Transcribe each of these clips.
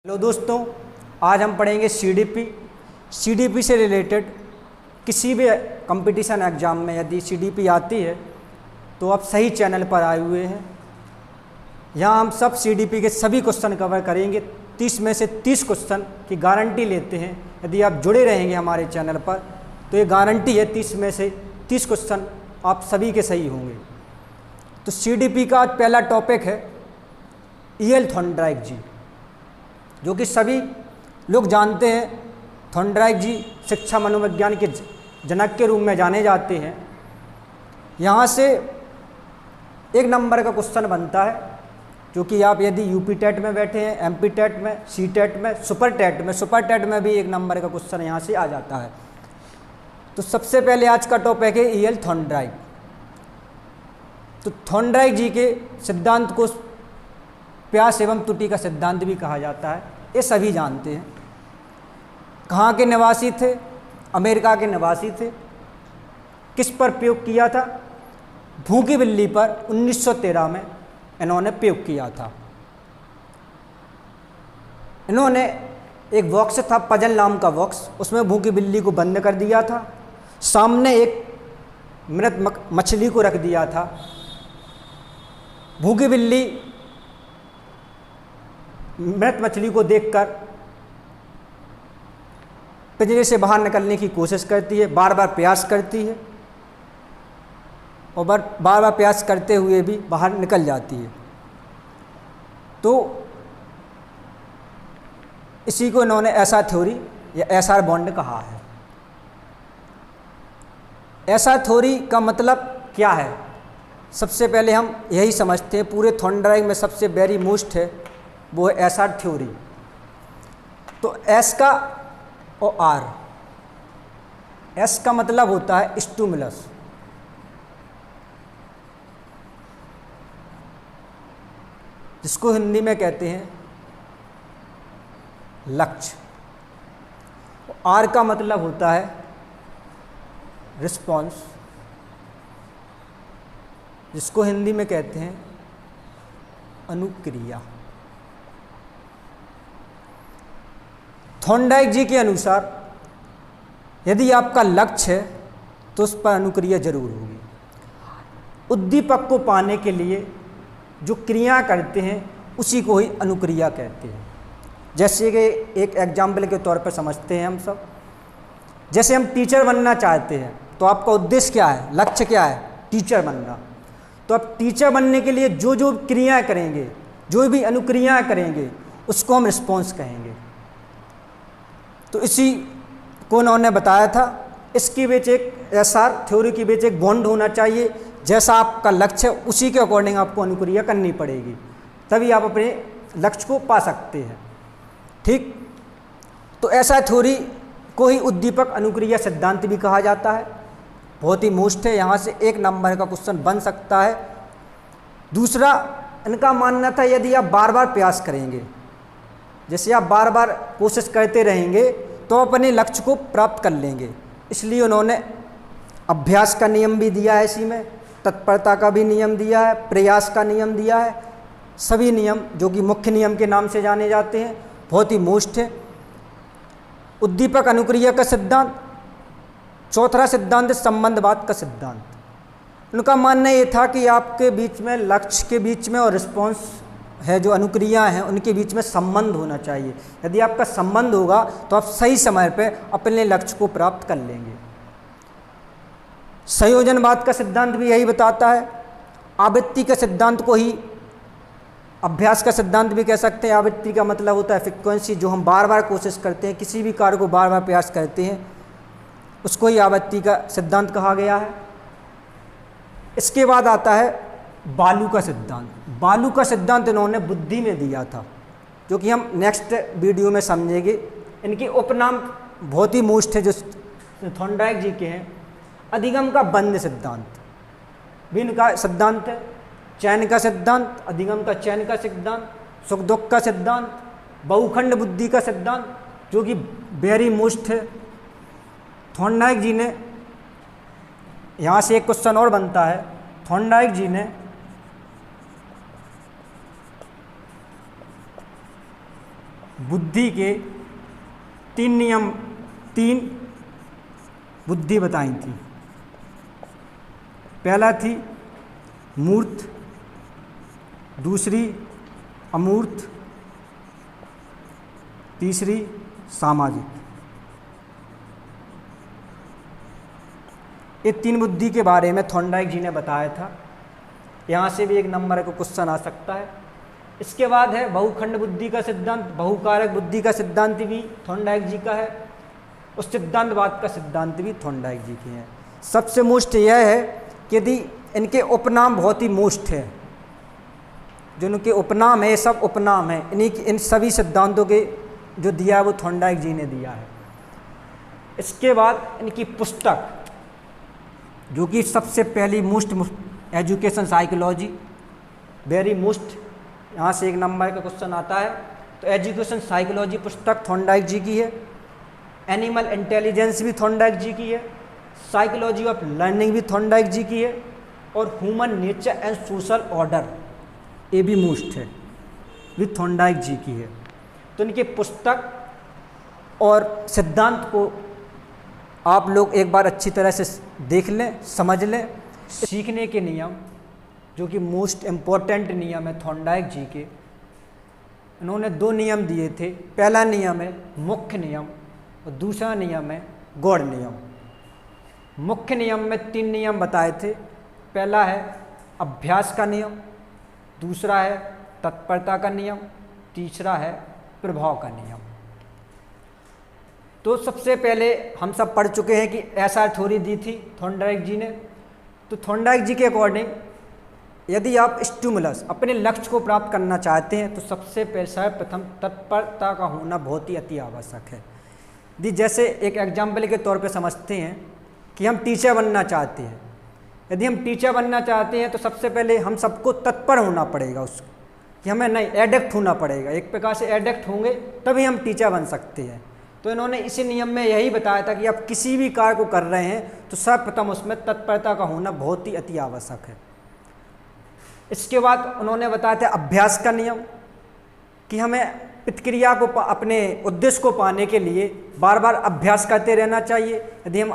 Hello दोस्तों, आज हम पढ़ेंगे सीडीपी से रिलेटेड। किसी भी कंपटीशन एग्ज़ाम में यदि सीडीपी आती है तो आप सही चैनल पर आए हुए हैं। यहाँ हम सब सीडीपी के सभी क्वेश्चन कवर करेंगे। 30 में से 30 क्वेश्चन की गारंटी लेते हैं। यदि आप जुड़े रहेंगे हमारे चैनल पर तो ये गारंटी है 30 में से 30 क्वेश्चन आप सभी के सही होंगे। तो सीडीपी का आज पहला टॉपिक है ईएल थॉर्नडाइक जी, जो कि सभी लोग जानते हैं। थॉर्नडाइक जी शिक्षा मनोविज्ञान के जनक के रूप में जाने जाते हैं। यहाँ से एक नंबर का क्वेश्चन बनता है, जो कि आप यदि यूपी टेट में बैठे हैं, एमपी टेट में, सी टेट में, सुपर टेट में भी एक नंबर का क्वेश्चन यहाँ से आ जाता है। तो सबसे पहले आज का टॉपिक है ईएल थॉर्नडाइक। तो थॉर्नडाइक जी के सिद्धांत को प्यास एवं त्रुटि का सिद्धांत भी कहा जाता है, ये सभी जानते हैं। कहाँ के निवासी थे? अमेरिका के निवासी थे। किस पर प्रयोग किया था? भूखी बिल्ली पर 1913 में इन्होंने प्रयोग किया था। इन्होंने एक बॉक्स था, पजल नाम का बॉक्स, उसमें भूखी बिल्ली को बंद कर दिया था। सामने एक मृत मछली को रख दिया था। भूखी बिल्ली मृत मछली को देखकर पिंजरे से बाहर निकलने की कोशिश करती है, बार बार प्रयास करती है और बार बार प्रयास करते हुए भी बाहर निकल जाती है। तो इसी को इन्होंने एसआर थ्योरी या एसआर बॉन्ड कहा है। एसआर थ्योरी का मतलब क्या है? सबसे पहले हम यही समझते हैं, पूरे थॉर्नडाइक में सबसे वेरी मोस्ट है वो है एसआर थ्योरी। तो एस का और आर, एस का मतलब होता है स्टिमुलस, जिसको हिंदी में कहते हैं लक्ष्य। आर का मतलब होता है रिस्पॉन्स, जिसको हिंदी में कहते हैं अनुक्रिया। थॉर्नडाइक जी के अनुसार यदि आपका लक्ष्य है तो उस पर अनुक्रिया जरूर होगी। उद्दीपक को पाने के लिए जो क्रिया करते हैं उसी को ही अनुक्रिया कहते हैं। जैसे कि एक एग्जाम्पल के तौर पर समझते हैं हम सब। जैसे हम टीचर बनना चाहते हैं तो आपका उद्देश्य क्या है, लक्ष्य क्या है? टीचर बनना। तो आप टीचर बनने के लिए जो जो क्रियाएं करेंगे, जो भी अनुक्रियाएं करेंगे, उसको हम रिस्पॉन्स कहेंगे। तो इसी को उन्होंने बताया था। इसके बीच एक एसआर थ्योरी के बीच एक बॉन्ड होना चाहिए। जैसा आपका लक्ष्य है उसी के अकॉर्डिंग आपको अनुक्रिया करनी पड़ेगी, तभी आप अपने लक्ष्य को पा सकते हैं। ठीक, तो एसआर थ्योरी को ही उद्दीपक अनुक्रिया सिद्धांत भी कहा जाता है। बहुत ही मोस्ट है, यहाँ से एक नंबर का क्वेश्चन बन सकता है। दूसरा, इनका मानना था यदि आप बार बार प्रयास करेंगे, जैसे आप बार बार कोशिश करते रहेंगे तो अपने लक्ष्य को प्राप्त कर लेंगे। इसलिए उन्होंने अभ्यास का नियम भी दिया है, इसी में तत्परता का भी नियम दिया है, प्रयास का नियम दिया है। सभी नियम जो कि मुख्य नियम के नाम से जाने जाते हैं, बहुत ही मोस्ट है। उद्दीपक अनुक्रिया का सिद्धांत। चौथा सिद्धांत संबंधवाद का सिद्धांत। उनका मानना ये था कि आपके बीच में, लक्ष्य के बीच में और रिस्पॉन्स है, जो अनुक्रिया हैं, उनके बीच में संबंध होना चाहिए। यदि आपका संबंध होगा तो आप सही समय पर अपने लक्ष्य को प्राप्त कर लेंगे। संयोजनवाद का सिद्धांत भी यही बताता है। आवृत्ति का सिद्धांत को ही अभ्यास का सिद्धांत भी कह सकते हैं। आवृत्ति का मतलब होता है फ्रीक्वेंसी, जो हम बार बार कोशिश करते हैं, किसी भी कार्य को बार बार प्रयास करते हैं, उसको ही आवृत्ति का सिद्धांत कहा गया है। इसके बाद आता है बालू का सिद्धांत। बालू का सिद्धांत इन्होंने बुद्धि में दिया था, जो कि हम नेक्स्ट वीडियो में समझेंगे। इनके उपनाम बहुत ही मोस्ट है जो थॉर्नडाइक जी के हैं। अधिगम का बंद सिद्धांत भी इनका सिद्धांत है। चयन का सिद्धांत, अधिगम का चयन का सिद्धांत, सुख दुख का सिद्धांत, बहुखंड बुद्धि का सिद्धांत, जो कि वेरी मोस्ट है। थॉर्नडाइक जी ने, यहाँ से एक क्वेश्चन और बनता है, थॉर्नडाइक जी ने बुद्धि के 3 नियम, 3 बुद्धि बताई थी। पहला थी मूर्त, दूसरी अमूर्त, तीसरी सामाजिक। ये 3 बुद्धि के बारे में थॉर्नडाइक जी ने बताया था। यहाँ से भी एक नंबर का क्वेश्चन आ सकता है। इसके बाद है बहुखंड बुद्धि का सिद्धांत, बहुकारक बुद्धि का सिद्धांत भी थॉर्नडाइक जी का है, उस सिद्धांतवाद का सिद्धांत भी थॉर्नडाइक जी के हैं। सबसे मोस्ट यह है कि यदि इनके उपनाम बहुत ही मोस्ट है, जो इनके उपनाम है, सब उपनाम है, इन सभी सिद्धांतों के जो दिया है वो थॉर्नडाइक जी ने दिया है। इसके बाद इनकी पुस्तक, जो कि सबसे पहली most education psychology, very most, यहाँ से एक नंबर का क्वेश्चन आता है। तो एजुकेशन साइकोलॉजी पुस्तक थॉर्नडाइक जी की है। एनिमल इंटेलिजेंस भी थॉर्नडाइक जी की है। साइकोलॉजी ऑफ लर्निंग भी थॉर्नडाइक जी की है। और human nature and social order, ये भी मोस्ट है, भी थॉर्नडाइक जी की है। तो इनकी पुस्तक और सिद्धांत को आप लोग एक बार अच्छी तरह से देख लें, समझ लें। सीखने के नियम, जो कि मोस्ट इम्पॉर्टेंट नियम है थॉर्नडाइक जी के, इन्होंने 2 नियम दिए थे। पहला नियम है मुख्य नियम और दूसरा नियम है गौड़ नियम। मुख्य नियम में 3 नियम बताए थे। पहला है अभ्यास का नियम, दूसरा है तत्परता का नियम, तीसरा है प्रभाव का नियम। तो सबसे पहले हम सब पढ़ चुके हैं कि ऐसा थ्योरी दी थी थॉर्नडाइक जी ने। तो थॉर्नडाइक जी के अकॉर्डिंग यदि आप स्टिमुलस, अपने लक्ष्य को प्राप्त करना चाहते हैं, तो सबसे सर्वप्रथम तत्परता का होना बहुत ही अति आवश्यक है। यदि जैसे एक एग्जाम्पल के तौर पे समझते हैं कि हम टीचर बनना चाहते हैं। यदि हम टीचर बनना चाहते हैं तो सबसे पहले हम सबको तत्पर होना पड़ेगा, उस कि हमें नहीं एडेक्ट होना पड़ेगा। एक प्रकार से एडेक्ट होंगे तभी हम टीचर बन सकते हैं। तो इन्होंने इसी नियम में यही बताया था कि आप किसी भी कार्य को कर रहे हैं तो सर्वप्रथम उसमें तत्परता का होना बहुत ही अति आवश्यक है। इसके बाद उन्होंने बताया था अभ्यास का नियम, कि हमें प्रतिक्रिया को, अपने उद्देश्य को पाने के लिए बार बार अभ्यास करते रहना चाहिए। यदि हम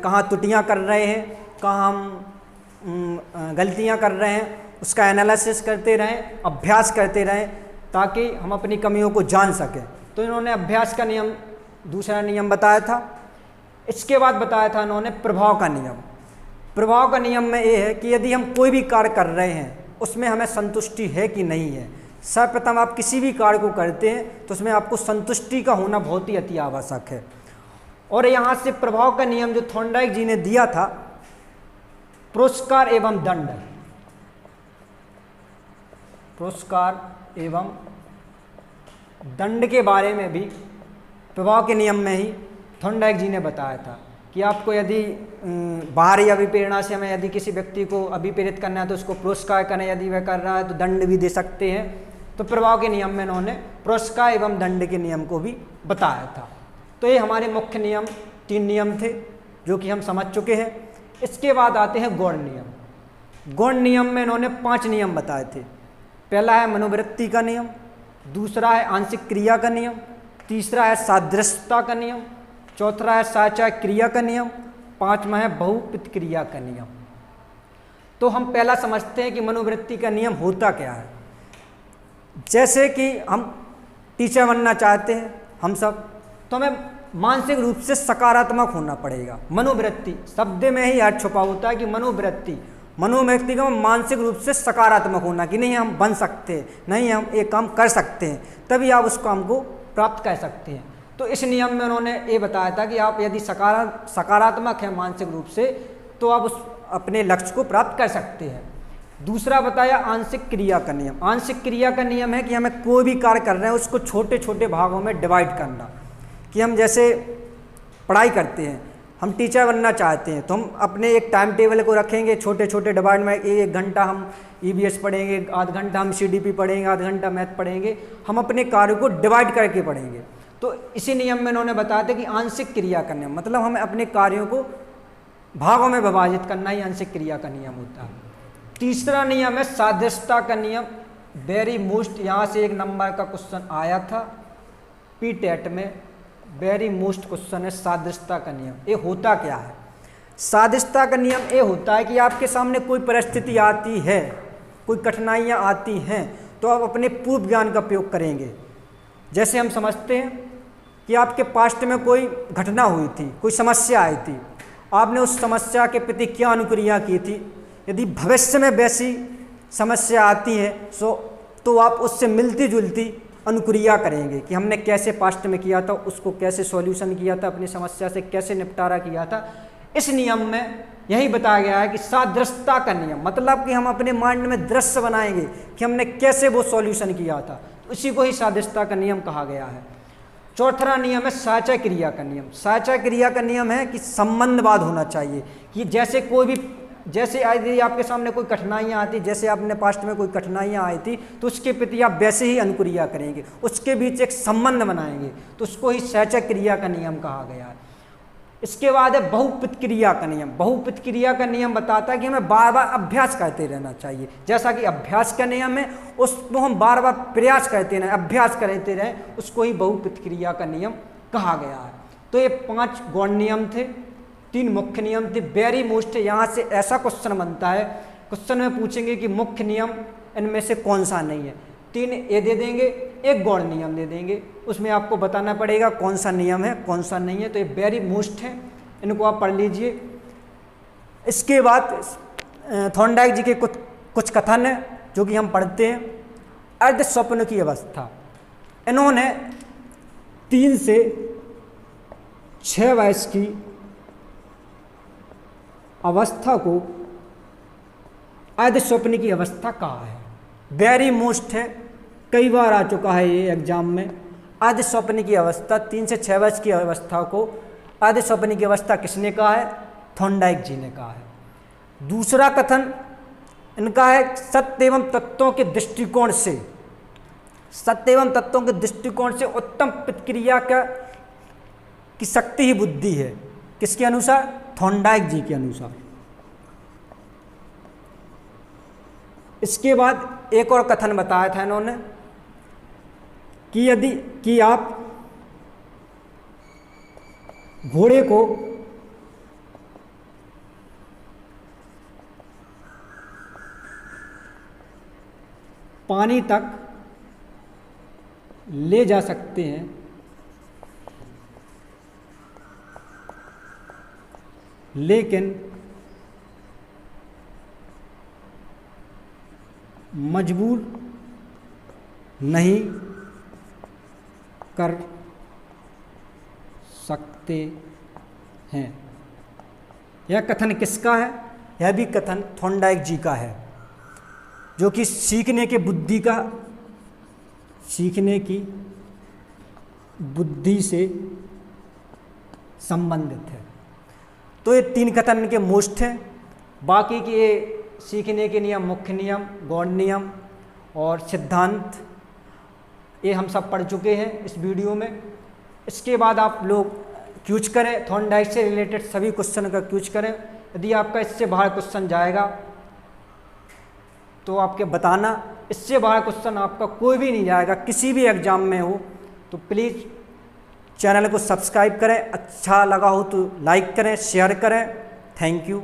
कहाँ त्रुटियाँ कर रहे हैं, कहाँ हम गलतियाँ कर रहे हैं, उसका एनालिसिस करते रहें, अभ्यास करते रहें, ताकि हम अपनी कमियों को जान सकें। तो इन्होंने अभ्यास का नियम, दूसरा नियम बताया था। इसके बाद बताया था इन्होंने प्रभाव का नियम। प्रभाव का नियम में ये है कि यदि हम कोई भी कार्य कर रहे हैं उसमें हमें संतुष्टि है कि नहीं है। सर्वप्रथम आप किसी भी कार्य को करते हैं तो उसमें आपको संतुष्टि का होना बहुत ही अति आवश्यक है। और यहाँ से प्रभाव का नियम जो थॉर्नडाइक जी ने दिया था, पुरस्कार एवं दंड, पुरस्कार एवं दंड के बारे में भी प्रभाव के नियम में ही थॉर्नडाइक जी ने बताया था कि आपको यदि बाहरी अभिप्रेरणा से हमें यदि किसी व्यक्ति को अभिप्रेरित करना है तो उसको पुरस्कार करें, यदि वह कर रहा है तो दंड भी दे सकते हैं। तो प्रभाव के नियम में इन्होंने पुरस्कार एवं दंड के नियम को भी बताया था। तो ये हमारे मुख्य नियम 3 नियम थे जो कि हम समझ चुके हैं। इसके बाद आते हैं गौड़ नियम। गौड़ नियम में इन्होंने 5 नियम बताए थे। पहला है मनोवृत्ति का नियम, दूसरा है आंशिक क्रिया का नियम, तीसरा है सादृश्यता का नियम, चौथा है साचार क्रिया का नियम, 5वां है बहुप्रतिक्रिया का नियम। तो हम पहला समझते हैं कि मनोवृत्ति का नियम होता क्या है। जैसे कि हम टीचर बनना चाहते हैं हम सब, तो हमें मानसिक रूप से सकारात्मक होना पड़ेगा। मनोवृत्ति शब्द में ही अर्थ छुपा होता है कि मनोवृत्ति का मानसिक रूप से सकारात्मक होना, कि नहीं हम बन सकते हैं, नहीं हम एक काम कर सकते हैं, तभी आप उस काम को प्राप्त कर सकते हैं। तो इस नियम में उन्होंने ये बताया था कि आप यदि सकारात्मक हैं मानसिक रूप से तो आप उस अपने लक्ष्य को प्राप्त कर सकते हैं। दूसरा बताया आंशिक क्रिया का नियम। आंशिक क्रिया का नियम है कि हमें कोई भी कार्य कर रहे हैं उसको छोटे छोटे भागों में डिवाइड करना। कि हम जैसे पढ़ाई करते हैं, हम टीचर बनना चाहते हैं तो हम अपने एक टाइम टेबल को रखेंगे, छोटे छोटे डिवाइड में 1 घंटा हम EVS पढ़ेंगे, आध घंटा हम CDP पढ़ेंगे, आध घंटा मैथ पढ़ेंगे। हम अपने कार्य को डिवाइड करके पढ़ेंगे। तो इसी नियम में उन्होंने बताया था कि आंशिक क्रिया का नियम मतलब हमें अपने कार्यों को भागों में विभाजित करना ही आंशिक क्रिया का नियम होता है। तीसरा नियम है सादृश्यता का नियम। वेरी मोस्ट, यहाँ से 1 नंबर का क्वेश्चन आया था। टेट में वेरी मोस्ट क्वेश्चन है सादृश्यता का नियम। ये होता क्या है? सादृश्यता का नियम ये होता है कि आपके सामने कोई परिस्थिति आती है, कोई कठिनाइयाँ आती हैं, तो आप अपने पूर्व ज्ञान का प्रयोग करेंगे। जैसे हम समझते हैं कि आपके पास्ट में कोई घटना हुई थी, कोई समस्या आई थी, आपने उस समस्या के प्रति क्या अनुक्रिया की थी। यदि भविष्य में वैसी समस्या आती है तो आप उससे मिलती जुलती अनुक्रिया करेंगे कि हमने कैसे पास्ट में किया था, उसको कैसे सॉल्यूशन किया था, अपनी समस्या से कैसे निपटारा किया था। इस नियम में यही बताया गया है कि सादृश्यता का नियम, मतलब कि हम अपने माइंड में दृश्य बनाएंगे कि हमने कैसे वो सॉल्यूशन किया था, तो इसी को ही सादृश्यता का नियम कहा गया है। चौथा नियम है साचा क्रिया का नियम। साचा क्रिया का नियम है कि संबंधवाद होना चाहिए कि जैसे यदि आपके सामने कोई कठिनाइयाँ आती, जैसे आपने पास्ट में कोई कठिनाइयाँ आई थी, तो उसके प्रति आप वैसे ही अनुक्रिया करेंगे, उसके बीच एक संबंध बनाएंगे, तो उसको ही साचा क्रिया का नियम कहा गया है। इसके बाद है बहुपद क्रिया का नियम। बहुपद क्रिया का नियम बताता है कि हमें बार बार अभ्यास करते रहना चाहिए। जैसा कि अभ्यास का नियम है, उसको हम बार बार प्रयास करते रहें, अभ्यास करते रहें, उसको ही बहुपद क्रिया का नियम कहा गया है। तो ये 5 गौण नियम थे, 3 मुख्य नियम थे। वेरी मोस्ट यहाँ से ऐसा क्वेश्चन बनता है, क्वेश्चन में पूछेंगे कि मुख्य नियम इनमें से कौन सा नहीं है। 3 ये दे देंगे, 1 गौण नियम दे देंगे, उसमें आपको बताना पड़ेगा कौन सा नियम है कौन सा नहीं है। तो ये वेरी मोस्ट है, इनको आप पढ़ लीजिए। इसके बाद थॉर्नडाइक जी के कुछ कथन है जो कि हम पढ़ते हैं। अर्ध स्वप्न की अवस्था, इन्होंने 3 से 6 वर्ष की अवस्था को अर्ध स्वप्न की अवस्था कहा है। वेरी मोस्ट है, कई बार आ चुका है ये एग्जाम में। अर्ध स्वप्न की अवस्था, 3 से 6 वर्ष की अवस्था को अर्ध स्वप्न की अवस्था किसने कहा है? थॉर्नडाइक जी ने कहा है। दूसरा कथन इनका है सत्य एवं तत्वों के दृष्टिकोण से, सत्य एवं तत्वों के दृष्टिकोण से उत्तम प्रतिक्रिया की शक्ति ही बुद्धि है। किसके अनुसार? थॉर्नडाइक जी के अनुसार। इसके बाद एक और कथन बताया था इन्होंने कि आप घोड़े को पानी तक ले जा सकते हैं, लेकिन मजबूर नहीं कर सकते हैं। यह कथन किसका है? यह भी कथन थॉर्नडाइक जी का है, जो कि सीखने की बुद्धि से संबंधित है। तो ये 3 कथन इनके मोस्ट हैं। बाकी के ये सीखने के नियम, मुख्य नियम, गौण नियम और सिद्धांत, ये हम सब पढ़ चुके हैं इस वीडियो में। इसके बाद आप लोग क्यूज करें, थॉर्नडाइक से रिलेटेड सभी क्वेश्चन का क्यूज करें। यदि आपका इससे बाहर क्वेश्चन जाएगा तो आपके बताना, इससे बाहर क्वेश्चन आपका कोई भी नहीं जाएगा किसी भी एग्जाम में हो। तो प्लीज़ चैनल को सब्सक्राइब करें, अच्छा लगा हो तो लाइक करें, शेयर करें। Thank you.